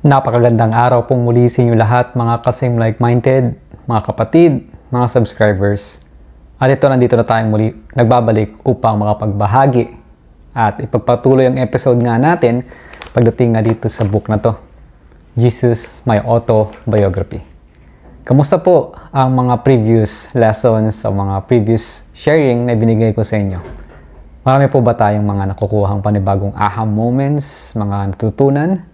Napakagandang araw pong muli sa inyo lahat mga ka-same like-minded, mga kapatid, mga subscribers. At nandito na tayong muli nagbabalik upang makapagbahagi at ipagpatuloy ang episode nga natin pagdating nga dito sa book na to, Jesus, My Autobiography. Kamusta po ang mga previous lessons o mga previous sharing na binigay ko sa inyo? Marami po ba tayong mga nakukuhang panibagong aha moments, mga natutunan?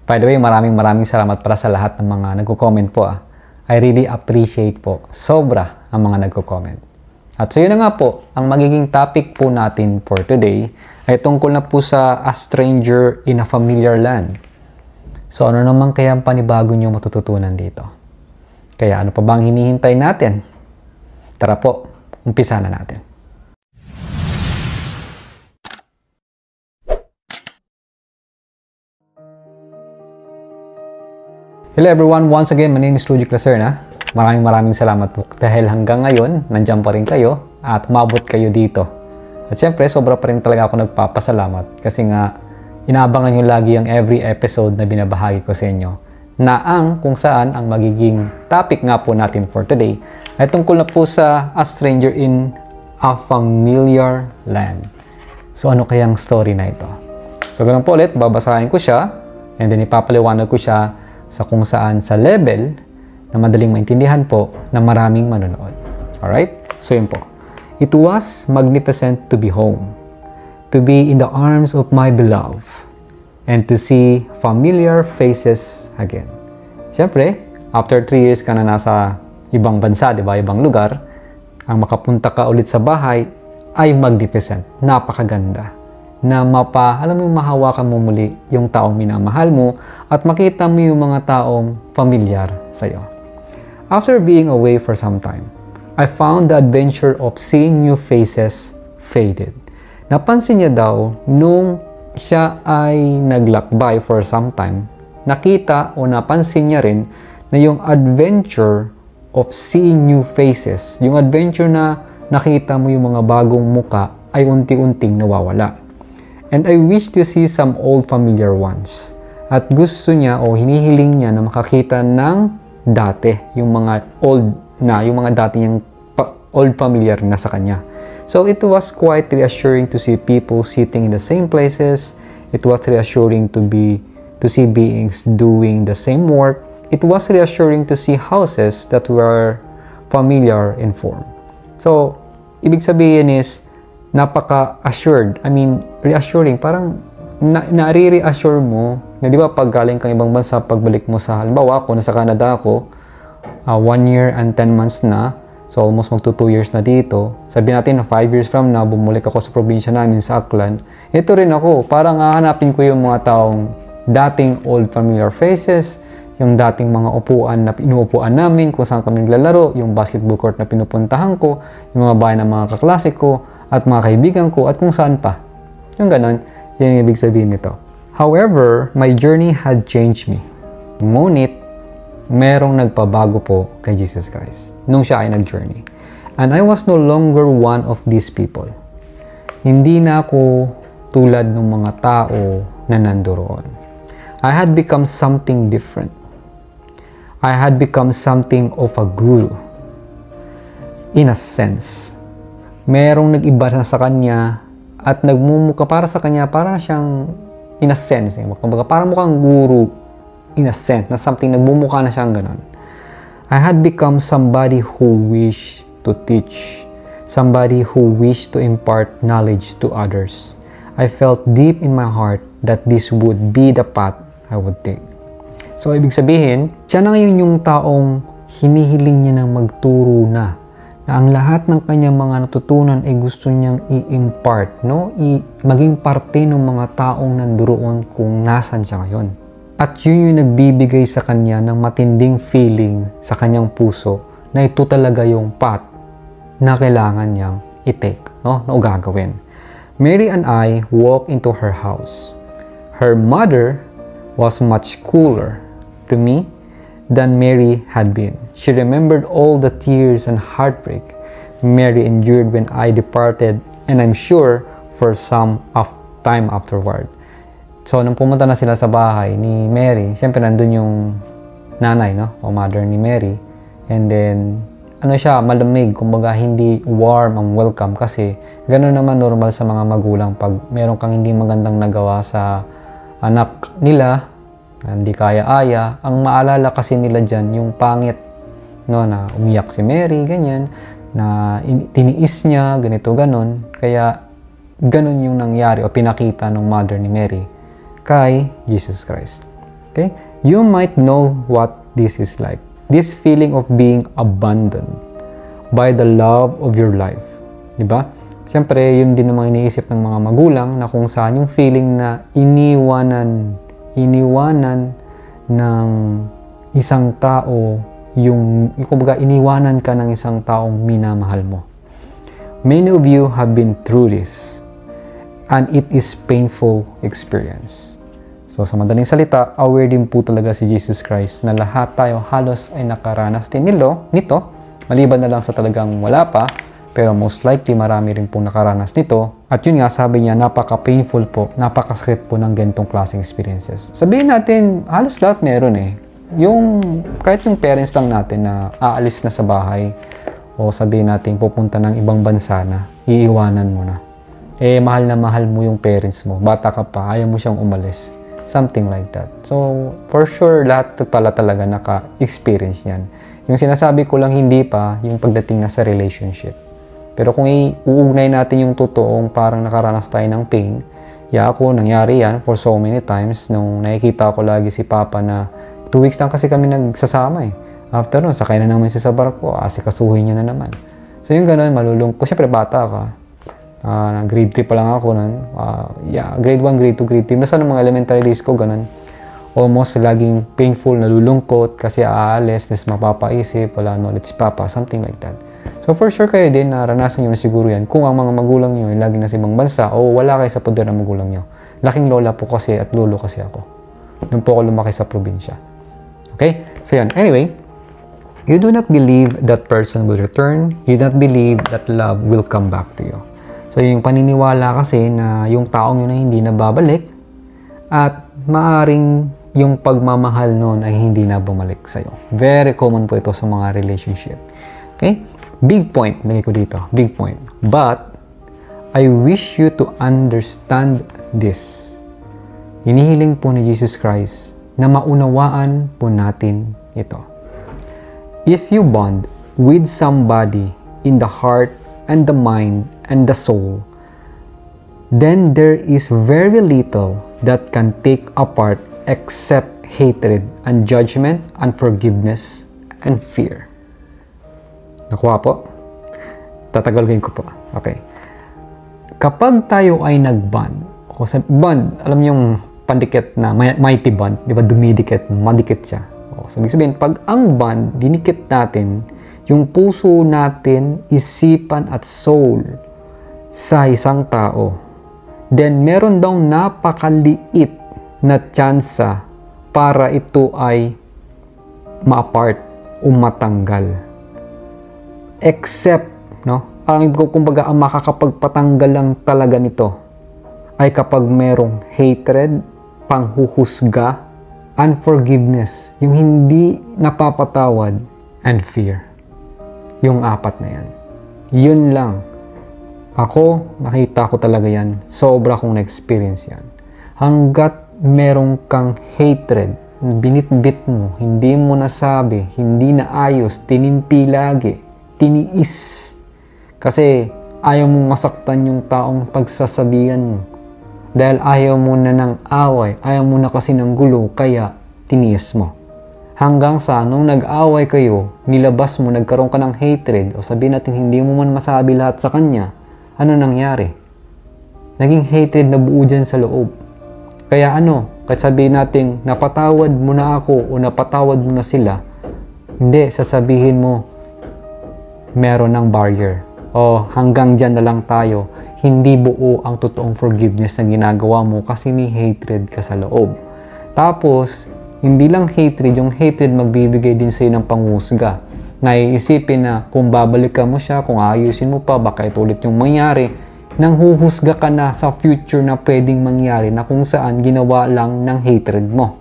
By the way, maraming salamat para sa lahat ng mga nagko-comment po. I really appreciate po. Sobra ang mga nagko-comment. At so yun na nga po, ang magiging topic po natin for today ay tungkol na po sa A Stranger in a Familiar Land. So ano naman kaya ang panibago nyo matututunan dito? Kaya ano pa bang hinihintay natin? Tara po, umpisa na natin. Hello everyone, once again, my name is Rudy Claserna. Maraming salamat po dahil hanggang ngayon, nandiyan pa rin kayo at umabot kayo dito. At syempre, sobra pa rin talaga ako nagpapasalamat kasi nga, inaabangan nyo lagi ang every episode na binabahagi ko sa inyo na kung saan ang magiging topic nga po natin for today ay tungkol na po sa A Stranger in a Familiar Land. So ano kayang story na ito? So ganun po ulit, babasahin ko siya and then ipapaliwanag ko siya sa kung saan sa level na madaling maintindihan po na maraming manonood. Alright? So yun po. It was magnificent to be home, to be in the arms of my beloved, and to see familiar faces again. Siyempre, after 3 years ka na nasa ibang bansa, di ba? Ibang lugar, ang makapunta ka ulit sa bahay ay magnificent. Napakaganda. Na alam mo, mahawakan mo muli yung taong minamahal mo at makita mo yung mga taong familiar sa'yo. After being away for some time, I found the adventure of seeing new faces faded. Napansin niya daw nung siya ay naglakbay for some time, nakita o napansin niya rin na yung adventure of seeing new faces, yung adventure na nakita mo yung mga bagong muka ay unti-unting nawawala. And I wish to see some old familiar ones. At gusto niya o hinihiling niya na makakita ng dati, yung mga dati niyang old familiar na sa kanya. So it was quite reassuring to see people sitting in the same places. It was reassuring to see beings doing the same work. It was reassuring to see houses that were familiar in form. So ibig sabihin is napaka-assured, reassuring, parang nare-reassure mo na di ba pag galing kang ibang bansa, pagbalik mo sa, halimbawa ako, nasa Canada ako, 1 year and 10 months na, so almost magto 2 years na dito, sabihin natin na 5 years from now, bumulik ako sa probinsya namin sa Aklan, ito rin ako, parang hahanapin ko yung mga taong dating old familiar faces, yung dating mga upuan na inuupuan namin, kung saan kami naglalaro, yung basketball court na pinupuntahan ko, yung mga bahay ng mga kaklase ko, at mga kaibigan ko, at kung saan pa. Yung ganon, yun yung ibig sabihin nito. However, my journey had changed me. Ngunit, merong nagpabago po kay Jesus Christ nung siya ay nag-journey. And I was no longer one of these people. Hindi na ako tulad ng mga tao na nandoon. I had become something different. I had become something of a guru. In a sense. Merong nag-iba na sa kanya at nagmumuka para sa kanya, para siyang in a sense, parang mukhang guru in a sense, na something, nagmumukha na siyang ganon. I had become somebody who wished to teach, somebody who wished to impart knowledge to others. I felt deep in my heart that this would be the path I would take. So, ibig sabihin, siya na ngayon yung taong hinihiling niya na magturo na ang lahat ng kanyang mga natutunan ay gusto niyang i-impart, maging parte ng mga taong nandoon kung nasan siya ngayon. At yun yung nagbibigay sa kanya ng matinding feeling sa kanyang puso na ito talaga yung path na kailangan niyang i-take, na gagawin. Mary and I walked into her house. Her mother was much cooler to me than Mary had been. She remembered all the tears and heartbreak Mary endured when I departed, and I'm sure for some time afterward. So, nung pumunta na sila sa bahay ni Mary, siyempre nandun yung nanay, no? O mother ni Mary. And then, ano siya, malamig, kumbaga hindi warm ang welcome kasi gano'n naman normal sa mga magulang pag meron kang hindi magandang nagawa sa anak nila, hindi kaya-aya, ang maalala kasi nila dyan yung pangit, no, na umiyak si Mary, ganyan, na tiniis niya, ganito, ganon. Kaya, ganon yung nangyari o pinakita ng mother ni Mary kay Jesus Christ. Okay? You might know what this is like. This feeling of being abandoned by the love of your life. Diba? Siyempre, yun din naman iniisip ng mga magulang na kung saan yung feeling na iniwanan ng isang tao, kumbaga iniwanan ka ng isang taong minamahal mo. Many of you have been through this and it is painful experience. So sa madaling salita, aware din po talaga si Jesus Christ na lahat tayo halos ay nakaranas din nito, maliban na lang sa talagang wala pa, pero most likely marami rin pong nakaranas nito. At yun nga, sabi niya, napaka-painful po, napakasakit po ng ganitong klaseng experiences. Sabihin natin, halos lahat meron eh. Kahit yung parents lang natin na aalis na sa bahay, o sabihin natin pupunta ng ibang bansa na, iiwanan mo na. Mahal na mahal mo yung parents mo, bata ka pa, ayaw mo siyang umalis. Something like that. So, for sure, lahat pala talaga naka-experience yan. Yung sinasabi ko lang hindi pa, yung pagdating na sa relationship. Pero kung iuugnay natin yung totoong parang nakaranas tayo ng pain, ako, nangyari yan for so many times nung nakikita ko lagi si Papa na 2 weeks lang kasi kami nagsasama eh. After nun, sakay na naman siya sa barko, asikasuhin niya na naman. So yung ganun, malulungkot. Siyempre, bata ka. Grade 3 pa lang ako nun. Grade 1, grade 2, grade 3. Basta ng mga elementary days ko, ganun. Almost laging painful, nalulungkot kasi aalis, nes mapapaisip, wala knowledge Papa, something like that. So for sure kayo din, naranasan nyo na siguro yan. Kung ang mga magulang nyo ay lagi nasa ibang bansa o wala kayo sa poder ng magulang nyo. Laking lola po kasi at lolo kasi ako. Doon po ako lumaki sa probinsya. Okay? So yan. Anyway, you do not believe that person will return. You do not believe that love will come back to you. So yung paniniwala kasi na yung taong yun ay hindi na babalik at maaring yung pagmamahal nun ay hindi na bumalik sa'yo. Very common po ito sa mga relationship. Okay? Big point. Lagay ko dito. Big point. But, I wish you to understand this. Hinihiling po ni Jesus Christ na maunawaan po natin ito. If you bond with somebody in the heart and the mind and the soul, then there is very little that can take apart except hatred and judgment, unforgiveness, and fear. Nakuha po? Tatagalin ko po. Okay. Kapag tayo ay nag-bond, o sa bond, alam niyo yung pandikit na mighty bond, di ba dumidikit, madikit siya. O, sabi sabihin, pag ang bond, dinikit natin, yung puso natin, isipan at soul sa isang tao, then meron daw napakaliit na tsansa para ito ay ma-apart o matanggal. Except, no? Kumbaga, ang makakapagpatanggal lang talaga nito ay kapag merong hatred, panghuhusga, unforgiveness, yung hindi napapatawad, and fear. Yung 4 na yan. Yun lang. Ako, nakita ko talaga yan. Sobra kong na-experience yan. Hanggat merong kang hatred, binitbit mo, hindi mo nasabi, hindi na ayos, tinimpi lagi, tiniis. Kasi ayaw mong masaktan yung taong pagsasabihan mo. Dahil ayaw mo na ng away, ayaw mo na kasi ng gulo, kaya tiniis mo. Hanggang sa nung nag-away kayo, nilabas mo, nagkaroon ka ng hatred, o sabihin natin hindi mo man masabi lahat sa kanya, ano nangyari? Naging hatred na buo dyan sa loob. Kaya kahit sabihin natin, napatawad mo na ako o napatawad mo na sila, hindi, sasabihin mo, meron ng barrier. O hanggang dyan na lang tayo, hindi buo ang totoong forgiveness na ginagawa mo kasi may hatred ka sa loob. Tapos, hindi lang hatred, yung hatred magbibigay din sa'yo ng panghusga. Naiisipin na kung babalikan mo siya, kung ayusin mo pa, baka ito ulit yung mangyari. nang huhusga ka na sa future na pwedeng mangyari na kung saan ginawa lang ng hatred mo.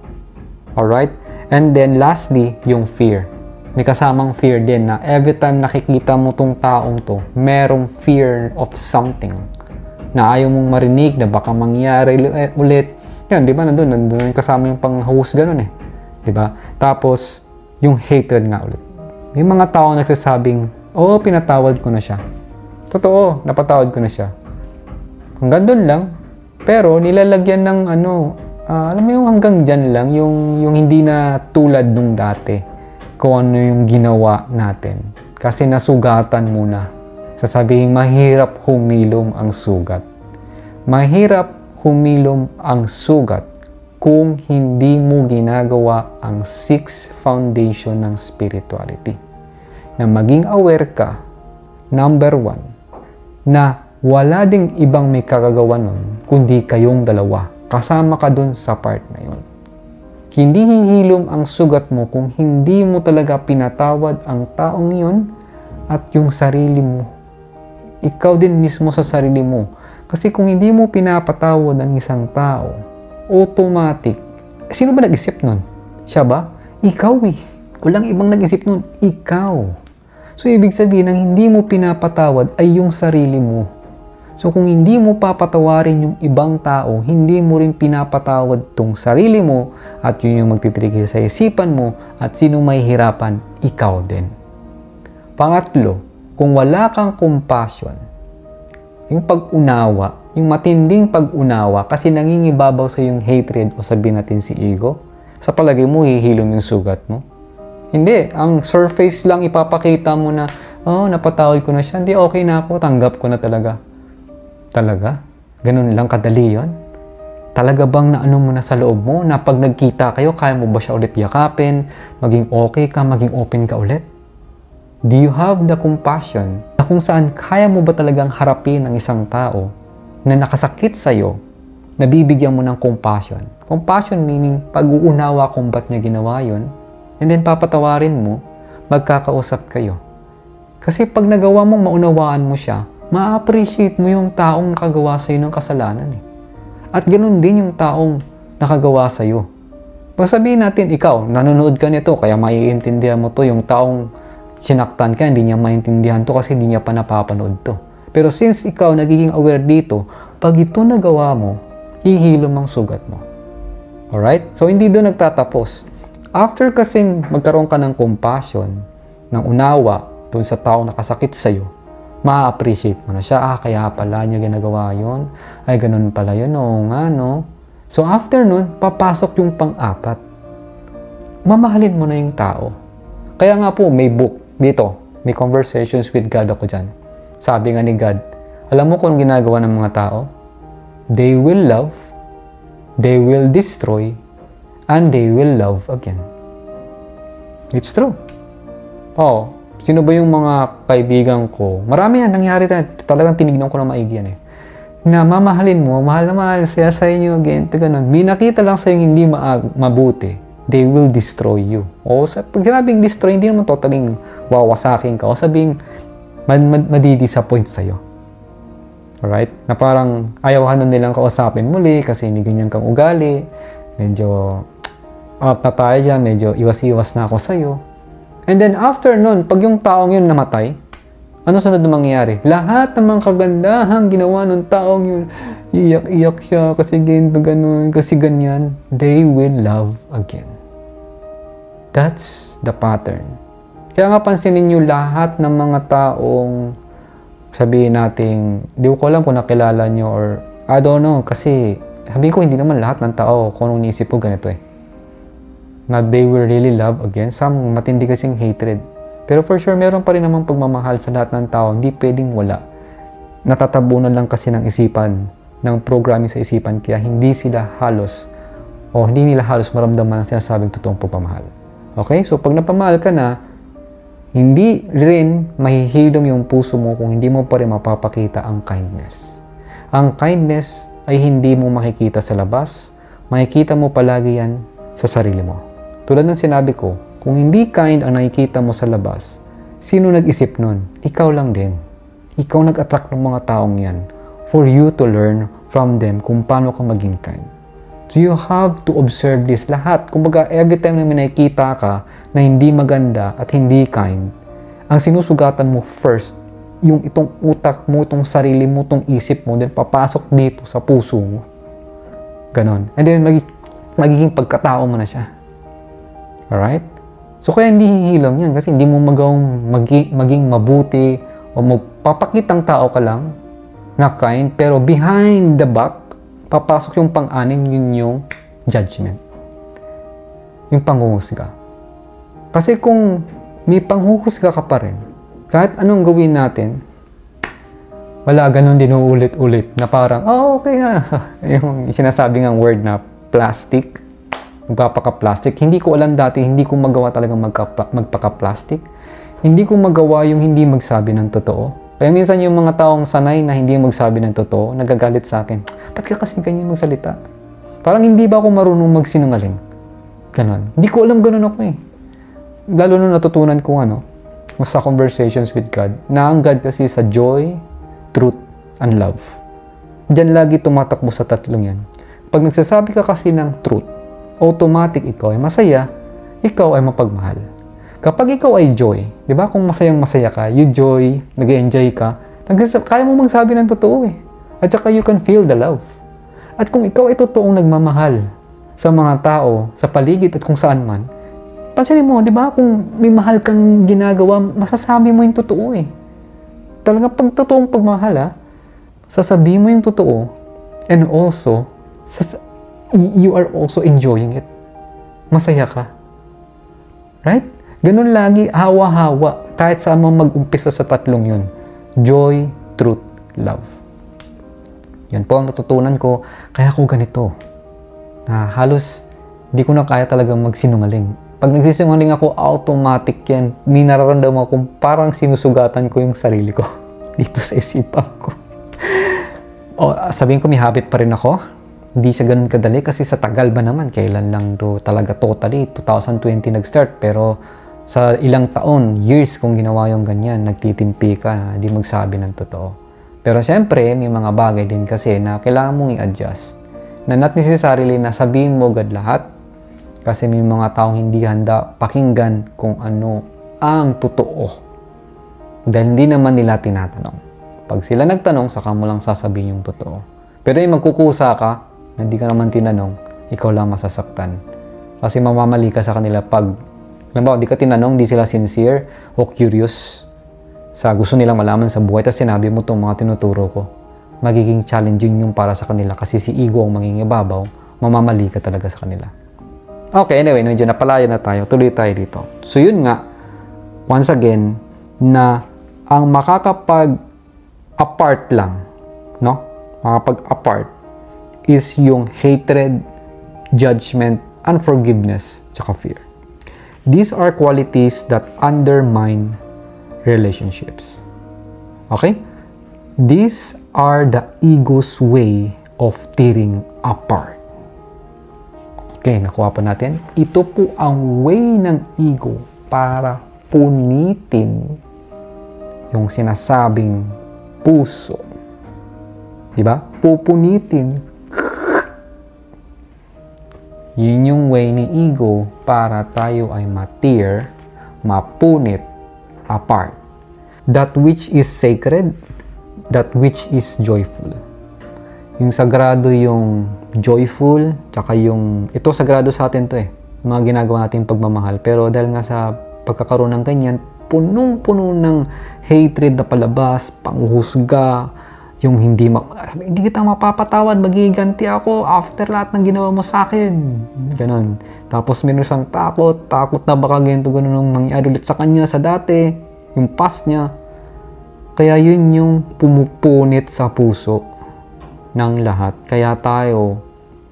Alright? And then lastly, yung fear. May kasamang fear din na every time nakikita mo tong taong to, merong fear of something na ayaw mong marinig na baka mangyari ulit. Yan, di ba? Nandun kasama yung panghusga nun eh. Di ba? Tapos, yung hatred nga ulit. May mga tao nagsasabing, oo, pinatawad ko na siya. Totoo, napatawad ko na siya. Hanggang doon lang. Pero nilalagyan ng alam mo yung hanggang dyan lang, yung hindi na tulad nung dati. Kung ano yung ginawa natin. Kasi nasugatan muna. Sasabihin, mahirap humilom ang sugat. Mahirap humilom ang sugat kung hindi mo ginagawa ang 6 foundation ng spirituality. Na maging aware ka, number 1, na wala ding ibang may kagagawa nun, kundi kayong dalawa. Kasama ka dun sa part na yun. Hindi hihilom ang sugat mo kung hindi mo talaga pinatawad ang taong yun at yung sarili mo. Ikaw din mismo sa sarili mo. Kasi kung hindi mo pinapatawad ang isang tao, automatic, sino ba nag-isip nun? Siya ba? Ikaw eh. Walang ibang nag-isip nun. Ikaw. So, ibig sabihin, ang hindi mo pinapatawad ay yung sarili mo. So, kung hindi mo papatawarin yung ibang tao, hindi mo rin pinapatawad tong sarili mo at yun yung magtitrigger sa isipan mo at sino may hirapan, ikaw din. Pangatlo, kung wala kang compassion, yung pag-unawa, yung matinding pag-unawa kasi nangingibabaw sa yung hatred o sabihin natin si ego, sa palagay mo, hihilom yung sugat mo. Hindi. Ang surface lang ipapakita mo na, oh, napatawad ko na siya. Hindi, okay na ako. Tanggap ko na talaga. Talaga? Ganun lang kadali yon? Talaga bang naano mo na sa loob mo na pag nagkita kayo, kaya mo ba siya ulit yakapin? Maging okay ka, maging open ka ulit? Do you have the compassion na kung saan kaya mo ba talagang harapin ang isang tao na nakasakit sa'yo, nabibigyan mo ng compassion? Compassion meaning pag-uunawa kung ba't niya ginawa yun. And then papatawarin mo, magkakausap kayo. Kasi pag nagawa mong maunawaan mo siya, ma-appreciate mo yung taong nakagawa sa'yo ng kasalanan eh. At ganoon din yung taong nakagawa sa'yo. Pag sabihin natin, ikaw, nanonood ka nito, kaya maiintindihan mo to, yung taong sinaktan ka, hindi niya maintindihan to kasi hindi niya pa napapanood to. Pero since ikaw nagiging aware dito, pag ito nagawa mo, hihilom ang sugat mo. Alright? So, hindi doon nagtatapos. After kasing magkaroon ka ng compassion, ng unawa dun sa taong nakasakit sa'yo, ma-appreciate mo na siya. Kaya pala niya ginagawa yun. Ay, ganun pala yun. Oo nga, no? So, after nun, papasok yung pang-apat. Mamahalin mo na yung tao. Kaya nga po, may book dito. May Conversations with God ako dyan. Sabi nga ni God, alam mo kung ginagawa ng mga tao? They will love, they will destroy, and they will love again. It's true. Oh, sino ba yung mga kaibigan ko? Marami yan, nangyari talagang tinignan ko na maigi yan eh. Na mamahalin mo, mahal na mahal, saya sa inyo, again, ganun. May nakita lang sa yung hindi mabuti, they will destroy you. O, pag sinabing destroy, hindi naman totaling wawasakin ka. O sabing, madidisappoint sa'yo. Alright? Na parang ayaw na nilang kausapin muli kasi hindi ganyan kang ugali. Medyo out na tayo dyan, medyo iwas-iwas na ako sa'yo. And then after nun, pag yung taong yun namatay, ano sunod na mangyayari? Lahat ng mga kagandahang ginawa ng taong yun, iyak-iyak siya kasi ganun, kasi ganyan, they will love again. That's the pattern. Kaya nga pansinin nyo lahat ng mga taong sabihin natin, di ko alam kung nakilala nyo or I don't know, kasi sabihin ko hindi naman lahat ng tao kung anong niisip ko ganito eh. Na they will really love again. Some matindi kasing hatred. Pero for sure, meron pa rin namang pagmamahal sa lahat ng tao. Hindi pwedeng wala. Natatabunan lang kasi ng isipan, ng programming sa isipan, kaya hindi sila halos, o hindi nila halos maramdaman ang sinasabing totoong pagmamahal. Okay? So, pag napamahal ka na, hindi rin mahihilom yung puso mo kung hindi mo pa rin mapapakita ang kindness. Ang kindness ay hindi mo makikita sa labas, makikita mo palagi yan sa sarili mo. Tulad ng sinabi ko, kung hindi kind ang nakikita mo sa labas, sino nag-isip nun? Ikaw lang din. Ikaw nag-attract ng mga taong yan. for you to learn from them kung paano ka maging kind. So you have to observe this lahat. Kumbaga, every time na may nakikita ka na hindi maganda at hindi kind, ang sinusugatan mo first, yung itong utak mo, itong sarili mo, itong isip mo, then papasok dito sa puso mo. Ganon. And then, magiging pagkatao mo na siya. Alright? So, kaya hindi hihilom yan kasi hindi mo magawang maging mabuti o magpapakitang tao ka lang na kind, pero behind the back, papasok yung pang-anim, yun yung judgment. Yung panghuhusga. Kasi kung may panghuhusga ka pa rin, kahit anong gawin natin, wala, ganun din uulit-ulit na parang, oh, okay na. Yung sinasabi ng word na plastic, magpapaka-plastic. Hindi ko alam dati, hindi ko magawa talaga magpaka-plastic. Hindi ko magawa yung hindi magsabi ng totoo. Kaya minsan yung mga taong sanay na hindi magsabi ng totoo, nagagalit sa akin. Ba't ka kasi ganyan magsalita? Parang hindi ba ako marunong magsinungaling? Ganon. Hindi ko alam ganun ako eh. Lalo nung natutunan ko sa conversations with God, na ang God kasi sa joy, truth, and love. Diyan lagi tumatakbo sa tatlong yan. Pag nagsasabi ka kasi ng truth, automatic ikaw ay masaya, ikaw ay mapagmahal. Kapag ikaw ay joy, di ba? Kung masayang masaya ka, you joy, nag-enjoy ka, kaya mo magsabi ng totoo eh. At saka you can feel the love. At kung ikaw ay totoong nagmamahal sa mga tao, sa paligid at kung saan man, pansinin mo, di ba? Kung may mahal kang ginagawa, masasabi mo yung totoo eh. Talaga pag totoong pagmahal sasabihin mo yung totoo, and also, you are also enjoying it. Masaya ka. Right? Ganun lagi, hawa-hawa, kahit saan mo mag-umpisa sa tatlong yun. Joy, truth, love. Yan po ang natutunan ko, kaya ako ganito. Na halos, di ko na kaya talagang magsinungaling. Pag nagsisinungaling ako, automatic yan. May nararamdaman ko, parang sinusugatan ko yung sarili ko dito sa isipan ko. Sabihin ko, may habit pa rin ako. Hindi siya ganun kadali kasi sa tagal ba naman, kailan lang do talaga totally, 2020 nag-start. Pero sa ilang taon, years kung ginawa yung ganyan, nagtitimpi ka na hindi magsabi ng totoo. Pero siyempre, may mga bagay din kasi na kailangan mong i-adjust. Na not necessarily na sabihin mo agad lahat. Kasi may mga taong hindi handa pakinggan kung ano ang totoo. Dahil hindi naman nila tinatanong. Pag sila nagtanong, saka mo lang sasabihin yung totoo. Pero yung magkukusa ka, na hindi ka naman tinanong, ikaw lang masasaktan. Kasi mamamali ka sa kanila pag, alam ba, di ka tinanong, di sila sincere o curious sa gusto nilang malaman sa buhay. Tapos sinabi mo itong mga tinuturo ko. Magiging challenging yung para sa kanila kasi si ego ang mangingibabaw, mamamali ka talaga sa kanila. Okay, anyway, medyo napalayo na tayo. Tuloy tayo dito. So, yun nga, once again, na ang makakapag-apart lang, no? Makakapag-apart is yung hatred, judgment, unforgiveness, tsaka fear. These are qualities that undermine relationships. Okay? These are the ego's way of tearing apart. Okay, nakuha po natin. Ito po ang way ng ego para punitin yung sinasabing puso. Diba? Pupunitin. Yun yung way ni ego para tayo ay ma-tear, mapunit apart. That which is sacred, that which is joyful. Yung sagrado yung joyful, tsaka yung, ito sagrado sa atin to mga ginagawa natin pagmamahal. Pero dahil nga sa pagkakaroon ng ganyan, punong-puno ng hatred na palabas, panghusga, yung hindi kita mapapatawad, magiganti ako after lahat ng ginawa mo sa akin. Ganon. Tapos meron siyang takot na baka ganito ganun nung mangyari ulit sa kanya sa dati, yung past niya. Kaya yun yung pumupunit sa puso ng lahat. Kaya tayo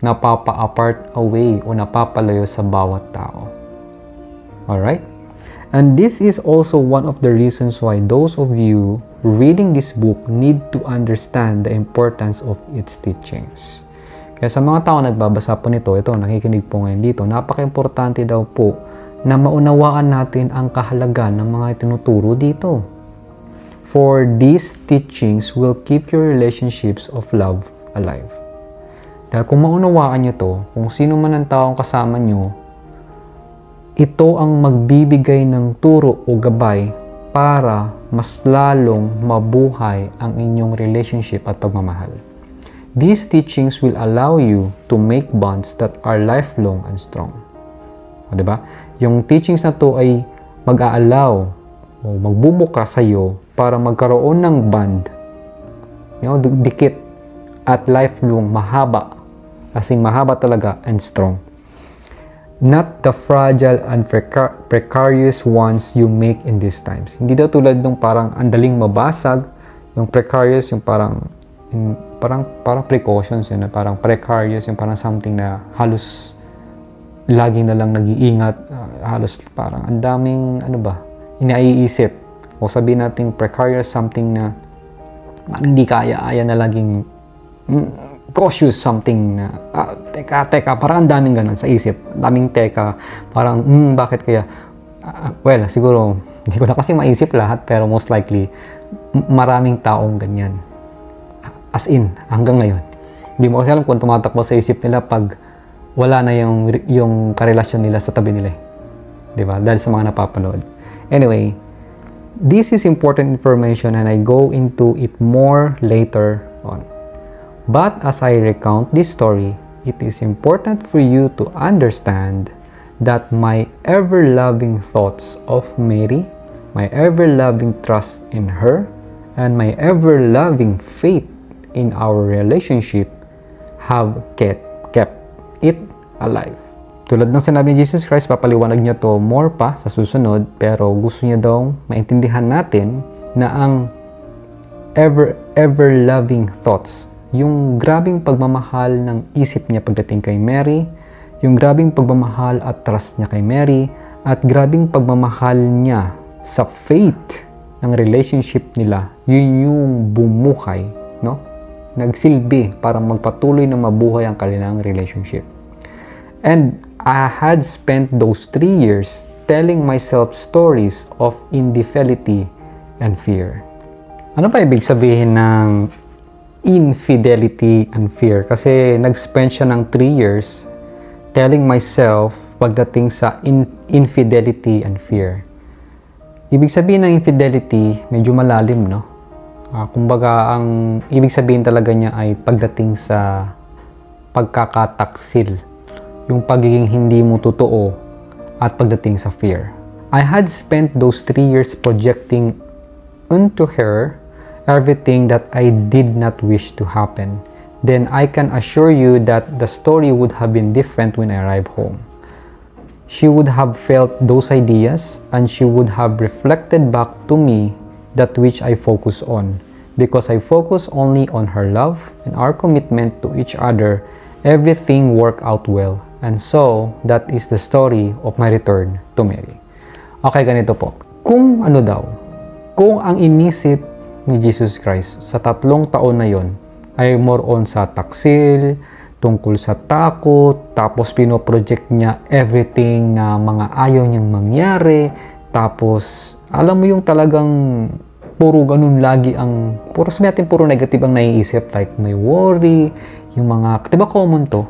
napapa-apart away o napapalayo sa bawat tao. Alright? And this is also one of the reasons why those of you reading this book need to understand the importance of its teachings. Kaya sa mga tao nagbabasa po nito, ito, nakikinig po ngayon dito, napaka-importante daw po na maunawaan natin ang kahalagan ng mga tinuturo dito. For these teachings will keep your relationships of love alive. Dahil kung maunawaan nyo to, kung sino man ang taong kasama nyo, ito ang magbibigay ng turo o gabay para mas lalong mabuhay ang inyong relationship at pagmamahal. These teachings will allow you to make bonds that are lifelong and strong. O, diba? Yung teachings na to ay mag-a-allow o magbubuka sa iyo para magkaroon ng bond, dikit at lifelong, mahaba, kasing mahaba talaga and strong. Not the fragile and precarious ones you make in these times. Hindi daw tulad nung parang andaling mabasag, yung precarious, yung parang precautions, yun, parang precarious, yung parang something na halos lagi na lang nag-iingat, halos parang ang daming, inaiisip. O sabihin natin precarious, something na hindi kaya na laging cautious, something na teka, parang ang daming ganun sa isip, daming teka, parang bakit kaya, well, siguro hindi ko na kasi maisip lahat, pero most likely maraming taong ganyan, as in hanggang ngayon. Hindi mo kasi alam kung tumatakbo sa isip nila pag wala na yung karelasyon nila sa tabi nila, di ba, dahil sa mga napapanood. Anyway, this is important information and I go into it more later on. But as I recount this story, it is important for you to understand that my ever-loving thoughts of Mary, my ever-loving trust in her, and my ever-loving faith in our relationship have kept it alive. Tulad ng sinabi ni Jesus Christ, papaliwanag niya to more pa sa susunod, pero gusto niya daw maintindihan natin na ang ever-loving thoughts, yung grabing pagmamahal ng isip niya pagdating kay Mary, yung grabing pagmamahal at trust niya kay Mary, at grabing pagmamahal niya sa faith ng relationship nila, yun yung bumuhay, nagsilbi para magpatuloy na mabuhay ang kanilang relationship. And I had spent those 3 years telling myself stories of infidelity and fear. Ano pa ibig sabihin ng infidelity and fear? Kasi nag-spend siya ng 3 years telling myself pagdating sa infidelity and fear. Ibig sabihin ng infidelity, medyo malalim, no? Kumbaga, ang ibig sabihin talaga niya ay pagdating sa pagkakataksil, yung pagiging hindi mo totoo, at pagdating sa fear. I had spent those 3 years projecting onto her everything that I did not wish to happen. Then I can assure you that the story would have been different when I arrived home. She would have felt those ideas and she would have reflected back to me that which I focus on. Because I focus only on her love and our commitment to each other, everything worked out well. And so, that is the story of my return to Mary. Okay, ganito po. Kung ang inisip ni Jesus Christ sa 3 taon na yon ay more on sa taksil, tungkol sa takot, tapos pinoproject niya everything na mga ayaw niyang mangyari, tapos alam mo yung talagang puro ganun lagi ang, sabi natin puro negative ang naiisip, like may worry, yung mga, diba common to?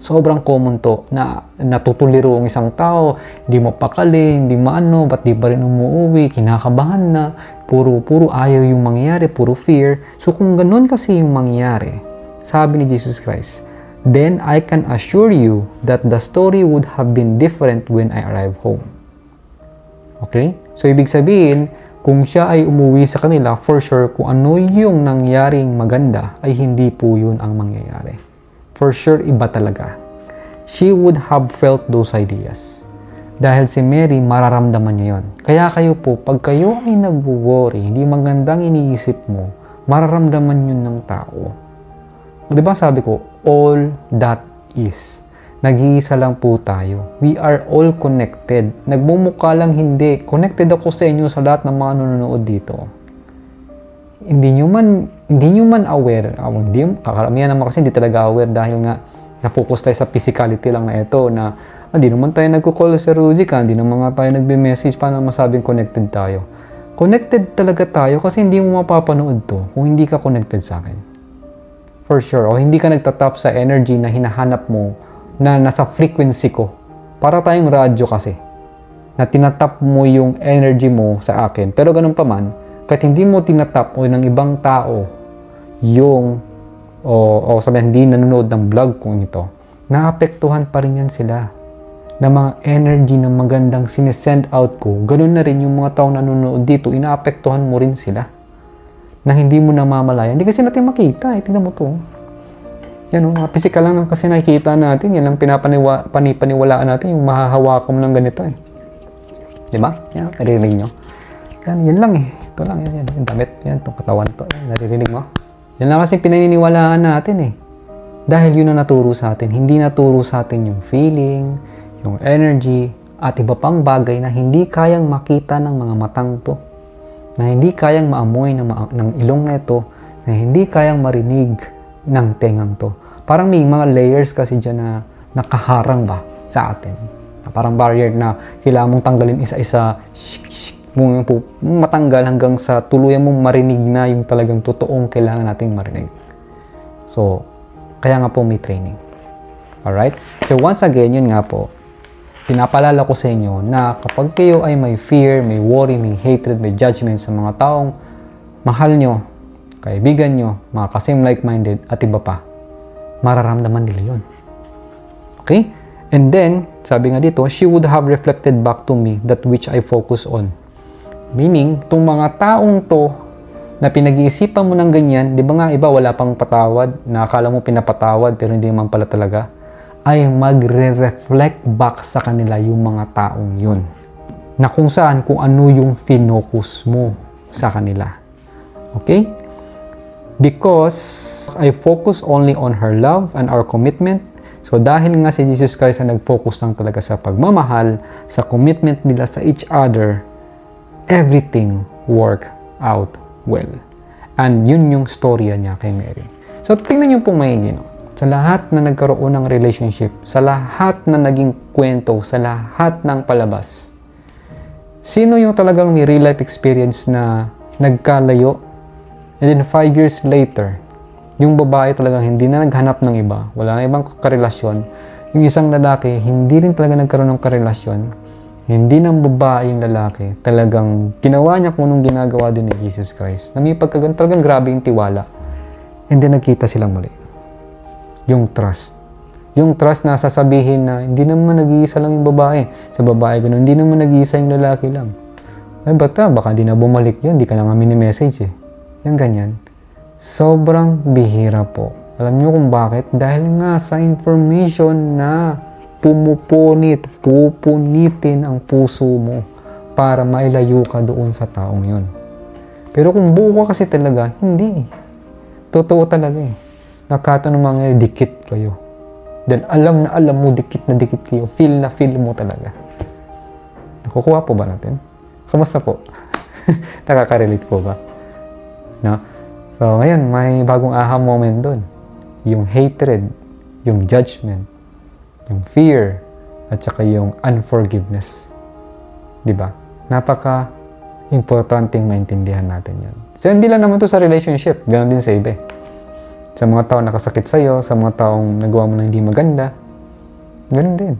Sobrang common to na natutuliro ang isang tao, hindi mapakali, hindi maano, ba't di pa rin umuwi, kinakabahan na, puro ayaw yung mangyayari, puro fear. So kung ganun kasi yung mangyayari, sabi ni Jesus Christ, then I can assure you that the story would have been different when I arrived home. Okay? So ibig sabihin, kung siya ay umuwi sa kanila, for sure, kung ano yung nangyaring maganda, ay hindi po yun ang mangyayari. For sure, iba talaga. She would have felt those ideas. Dahil si Mary, mararamdaman niya yun. Kaya kayo po, pag kayo ay nagwo-worry, hindi magandang iniisip mo, mararamdaman yun ng tao. Diba sabi ko, all that is. Nag-iisa lang po tayo. We are all connected. Nagmumukha lang hindi. Connected ako sa inyo sa lahat ng mga nanonood dito. Hindi nyo man aware, kakaramihan naman kasi hindi talaga aware dahil nga na-focus tayo sa physicality lang na ito na hindi naman tayo nagko-call sa Rudy ka, hindi naman nga tayo nagbe-message paano masabing connected tayo. Connected talaga tayo kasi hindi mo mapapanood to kung hindi ka connected sa akin. For sure. O hindi ka nagtatap sa energy na hinahanap mo na nasa frequency ko. Para tayong radyo kasi. Na tinatap mo yung energy mo sa akin. Pero ganun pa man, kahit hindi mo tinatap o ng ibang tao yung o sabihin hindi nanonood ng vlog kong ito, naapektuhan pa rin yan sila na mga energy na magandang sinesend out ko. Ganun na rin yung mga taong nanonood dito, inaapektuhan mo rin sila na hindi mo namamalayan. Hindi kasi natin makita. Tingnan mo to. Yan o, mga physical lang kasi nakikita natin. Yan lang panipaniwalaan natin yung mahahawakan mo ng ganito eh. Diba? Yan, naririnig nyo. Yan lang eh. Ito lang, yan. Yung damit, yan, itong katawan to. Yan, naririnig mo. Yan lang kasi pinaniniwalaan natin eh. Dahil yun ang naturo sa atin. Hindi naturo sa atin yung feeling, yung energy, at iba pang bagay na hindi kayang makita ng mga matang to. Na hindi kayang maamoy ng ilong na ito, na hindi kayang marinig ng tengang to. Parang may mga layers kasi dyan na nakaharang ba sa atin. Parang barrier na kailangan mong tanggalin isa-isa, matanggal hanggang sa tuluyan mong marinig na yung talagang totoong kailangan nating marinig. So, kaya nga po may training. Alright? So, once again, yun nga po, pinapalala ko sa inyo na kapag kayo ay may fear, may worry, may hatred, may judgment sa mga taong mahal nyo, kaibigan nyo, mga kasame like-minded, at iba pa, mararamdaman nila yun. Okay? And then, sabi nga dito, she would have reflected back to me that which I focus on. Meaning, itong mga taong to na pinag-iisipan mo ng ganyan, di ba nga iba wala pang patawad, na akala mo pinapatawad pero hindi man pala talaga, ay magre-reflect back sa kanila yung mga taong yun. Na kung saan, kung ano yung finokus mo sa kanila. Okay? Because I focus only on her love and our commitment. So dahil nga si Jesus Christ ay nag-focus lang talaga sa pagmamahal, sa commitment nila sa each other, everything work out well. And yun yung storya niya kay Mary. So tingnan niyo po maigi, no? Sa lahat na nagkaroon ng relationship, sa lahat na naging kwento, sa lahat ng palabas, sino yung talagang may real life experience na nagkalayo, and then 5 years later, yung babae talagang hindi na naghanap ng iba, wala na ibang karelasyon, yung isang lalaki, hindi rin talaga nagkaroon ng karelasyon, hindi ng babae yung lalaki, talagang ginawa niya kung anong ginagawa din ni Jesus Christ, na may pagkagan, talagang grabe yung tiwala, and then nagkita silang muli. Yung trust. Yung trust na sasabihin na hindi naman nag-iisa lang yung babae. Sa babae ganun, hindi naman nag-iisa yung lalaki lang. Ay baka di na bumalik yun, di ka na nga mini-message eh. Yung ganyan. Sobrang bihira po. Alam nyo kung bakit? Dahil nga sa information na pupunitin ang puso mo para mailayo ka doon sa taong yun. Pero kung buo ka kasi talaga, hindi. Totoo talaga eh. Nakatanong mga dikit kayo. Then alam na alam mo, dikit na dikit kayo. Feel na feel mo talaga. Nakukuha po ba natin? Kamusta po? Nakaka-relate po ba? No? So ngayon, may bagong aha moment doon. Yung hatred, yung judgment, yung fear, at saka yung unforgiveness. Diba? Napaka-importanting maintindihan natin yan. So hindi lang naman to sa relationship. Ganon din sa iba. Sa mga taong nakasakit sa'yo, sa mga taong nagawa mo na hindi maganda. Ganun din.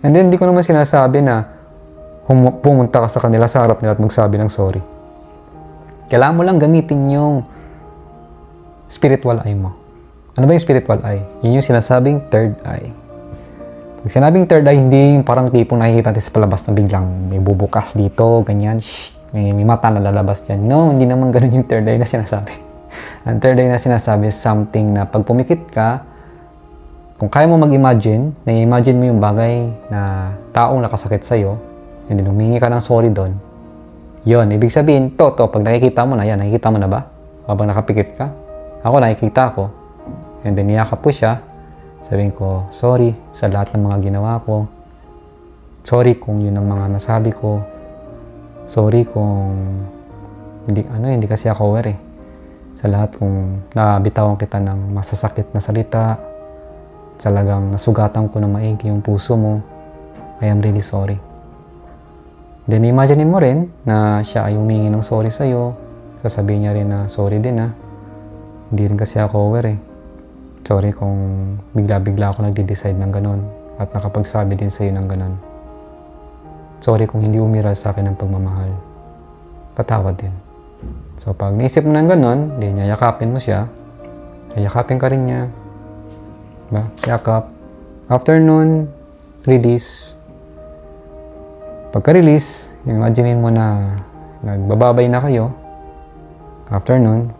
And then, hindi ko naman sinasabi na pumunta ka sa kanila, sa harap nila at magsabi ng sorry. Kailangan mo lang gamitin yung spiritual eye mo. Ano ba yung spiritual eye? Yun yung sinasabing third eye. Pag sinabing third eye, hindi yung parang tipong nakikita natin sa palabas na biglang may bubukas dito, ganyan, may mata na lalabas dyan. No, hindi naman ganun yung third eye na sinasabi. Ang third eye na sinasabi is something na pag pumikit ka, kung kaya mo mag-imagine, na-imagine mo yung bagay na taong nakasakit sa'yo, and then humingi ka ng sorry doon, yun, ibig sabihin, pag nakikita mo na yan, nakikita mo na ba? Habang nakapikit ka? Ako, nakikita ko. And then niyakap ko siya, sabihin ko, sorry sa lahat ng mga ginawa ko. Sorry kung yun ang mga nasabi ko. Sorry kung hindi kasi ako aware eh. Sa lahat kung nabitawan kita ng masasakit na salita, talagang nasugatan ko ng maigi yung puso mo, I am really sorry. Then, imagine mo rin na siya ay humingi ng sorry sa'yo. Sasabihin niya rin na, sorry din hindi rin kasi ako aware Sorry kung bigla-bigla ako nagde-decide ng ganun at nakapagsabi din sa'yo ng ganun. Sorry kung hindi umira sa akin ng pagmamahal. Patawad din. So, pag naisip mo ng ganun, di yakapin mo siya. Yakapin ka rin niya. Diba? Yakap. After nun, release. Pagka-release, imagine mo na nagbababay na kayo. After nun,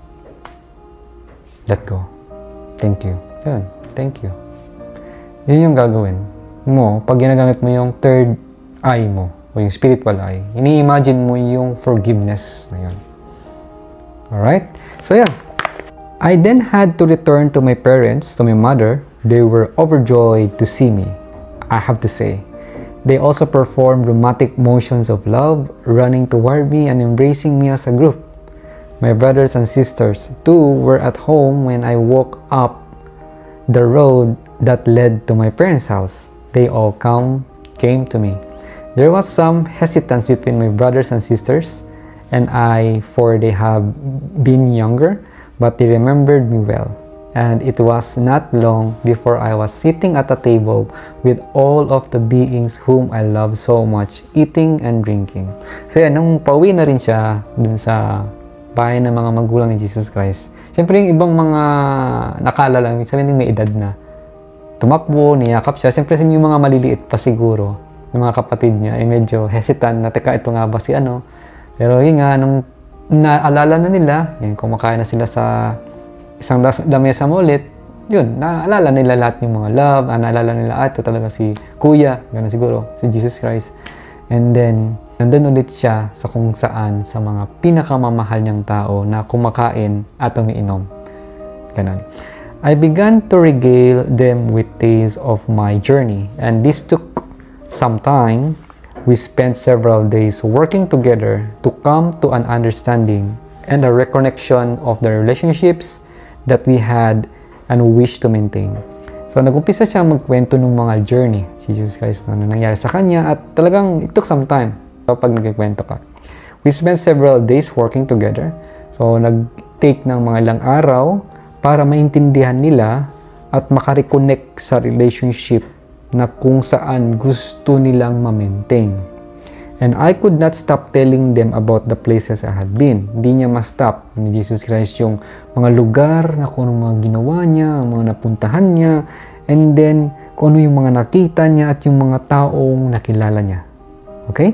let go. Thank you. Yun. Thank you. Yun yung gagawin mo pag ginagamit mo yung third eye mo o yung spiritual eye. Ini-imagine mo yung forgiveness na yun. Alright? So, yeah. I then had to return to my parents, to my mother. They were overjoyed to see me, I have to say. They also performed dramatic motions of love, running toward me and embracing me as a group. My brothers and sisters, too, were at home when I walked up the road that led to my parents' house. They all came to me. There was some hesitance between my brothers and sisters and I, for they have been younger, but they remembered me well. And it was not long before I was sitting at a table with all of the beings whom I love so much, eating and drinking. So yan, nung pauwi na rin siya dun sa bahay ng mga magulang ni Jesus Christ. Siyempre yung ibang mga nakalala, sabihin may edad na. Tumakbo, niyakap siya. Siyempre yung mga maliliit pa siguro, yung mga kapatid niya, ay medyo hesitant na, teka, ito nga ba si ano? Pero yun nga, nung naalala na nila, yun, kumakain na sila sa isang lamesa mo ulit, yun, naalala nila lahat yung mga love, naalala nila, ito talaga si Kuya, gano'n siguro, si Jesus Christ. And then, nandun ulit siya sa kung saan, sa mga pinakamamahal niyang tao na kumakain at umiinom. Ganun. I began to regale them with tales of my journey, and this took some time. We spent several days working together to come to an understanding and a reconnection of the relationships that we had and wish to maintain. So, nag-umpisa siya magkwento ng mga journey, si Jesus Christ, na nangyari sa kanya, at talagang it took some time kapag nagkikwento ka. We spent several days working together. So, nag-take ng mga ilang araw para maintindihan nila at makareconnect sa relationship na kung saan gusto nilang ma-maintain. And I could not stop telling them about the places I had been. Hindi niya ma-stop ni Jesus Christ yung mga lugar na kung anong mga ginawa niya, mga napuntahan niya, and then kung ano yung mga nakita niya at yung mga taong nakilala niya. Okay?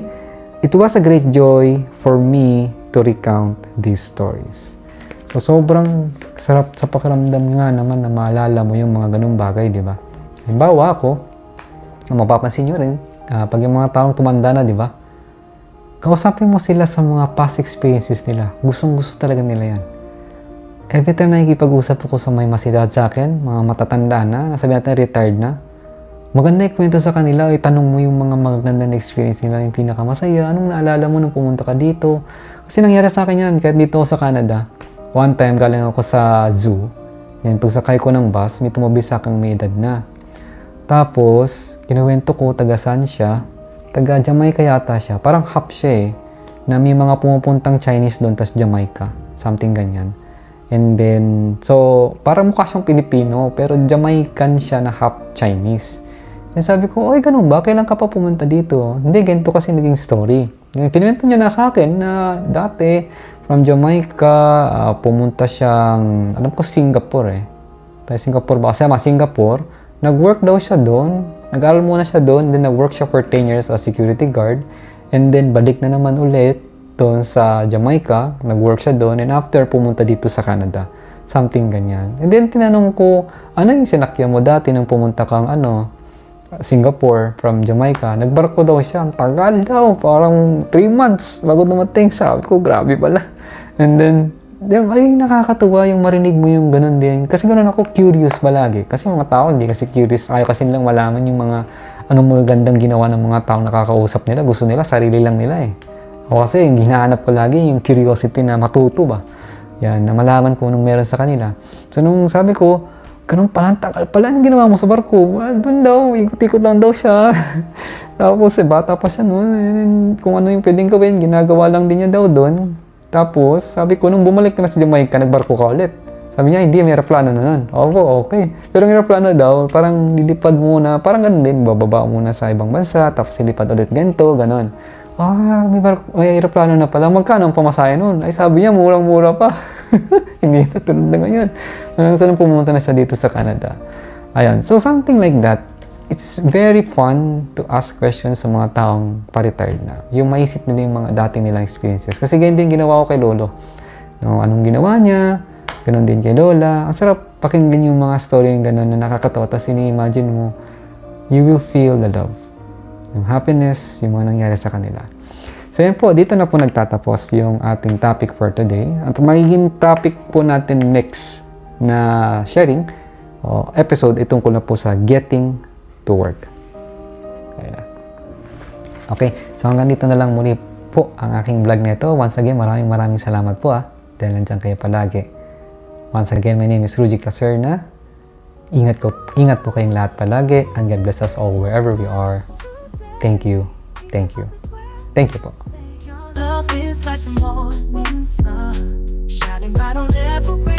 It was a great joy for me to recount these stories. So, sobrang sarap sa pakiramdam nga naman na maalala mo yung mga ganung bagay, di ba? Halimbawa ako, mapapansin nyo rin, pag yung mga taong tumanda na, di ba? Kausapin mo sila sa mga past experiences nila. Gustong-gusto talaga nila yan. Every time nakikipag-usap ako sa may masidad sa akin, mga matatanda na, sabi natin retired na, maganda ikwento sa kanila, itanong mo yung mga magandang experience nila, yung pinakamasaya, anong naalala mo nung pumunta ka dito? Kasi nangyari sa akin yan, kahit dito ako sa Canada. One time, galing ako sa zoo. Yan, pagsakay ko ng bus, may tumabi sa akin may edad na. Tapos, kinuwento ko, taga saan siya, taga Jamaica yata siya. Parang half siya na may mga pumupuntang Chinese doon, tas Jamaica. Something ganyan. And then, so, parang mukha siyang Pilipino, pero Jamaican siya na half Chinese. And sabi ko, oy, ganun ba? Kailan ka pa pumunta dito? Hindi, ganito kasi naging story. Kinuwento niya na sa akin na dati, from Jamaica, pumunta siyang, alam ko, Singapore Singapore ba? Kasi Singapore, nag-work daw siya doon. Nag-aral muna siya doon, then nag-work siya for 10 years as security guard. And then, balik na naman ulit doon sa Jamaica. Nag-work siya doon. And after, pumunta dito sa Canada. Something ganyan. And then, tinanong ko, ano yung sinakyan mo dati nang pumunta kang, Singapore from Jamaica? Nagbarko daw siya. Ang tagal daw. Parang 3 months bago dumating. Sabi ko, grabe pala. And then, ay, nakakatuwa yung marinig mo yung ganun din. Kasi ganun ako, curious palagi. Kasi mga tao, hindi kasi curious. Ayaw kasi nilang malaman yung mga anong magandang ginawa ng mga taong nakakausap nila. Gusto nila, sarili lang nila eh. Ako kasi, hinahanap ko lagi yung curiosity na matuto ba. Yan, na malaman ko anong meron sa kanila. So, nung sabi ko, ganun pala, tagal pala ang ginawa mo sa barko. Doon daw, ikot-ikot lang daw siya. Tapos, bata pa siya, no? Kung ano yung pwedeng gawin, ginagawa lang din niya daw doon. Tapos, sabi ko, nung bumalik ka na sa Jamaica, nagbarko ka ulit. Sabi niya, hindi, may aeroplano na nun. Opo, okay. Pero ang aeroplano daw, parang lilipad muna, parang ganun din, bababa muna sa ibang bansa, tapos lilipad ulit ganito, ganun. May aeroplano na pala. Magkano ang pamasahe nun? Ay, sabi niya, murang-mura pa. Hindi na tulad na ngayon. Hanggang saan pumunta na siya dito sa Canada. Ayun. So, something like that. It's very fun to ask questions sa mga taong pa-retired na. Yung maisip nila yung mga dating nilang experiences. Kasi ganyan din ginawa ko kay Lolo. No, anong ginawa niya? Ganon din kay Lola. Ang sarap pakinggan yung mga story yung ganon na nakakatawa. Tapos ini-imagine mo, you will feel the love. Yung happiness, yung mga nangyari sa kanila. So yan po, dito na po nagtatapos yung ating topic for today. At magiging topic po natin next na sharing o episode, itungkol na po sa getting to work. Okay, so hanggang dito na lang muli po ang aking vlog na ito. Once again, maraming salamat po dahil nandiyan kayo palagi. Once again, my name is Rudy Claserna. Ingat po kayong lahat palagi, and God bless us all wherever we are. Thank you. Thank you. Thank you po. Love is like the morning sun, shining bright on every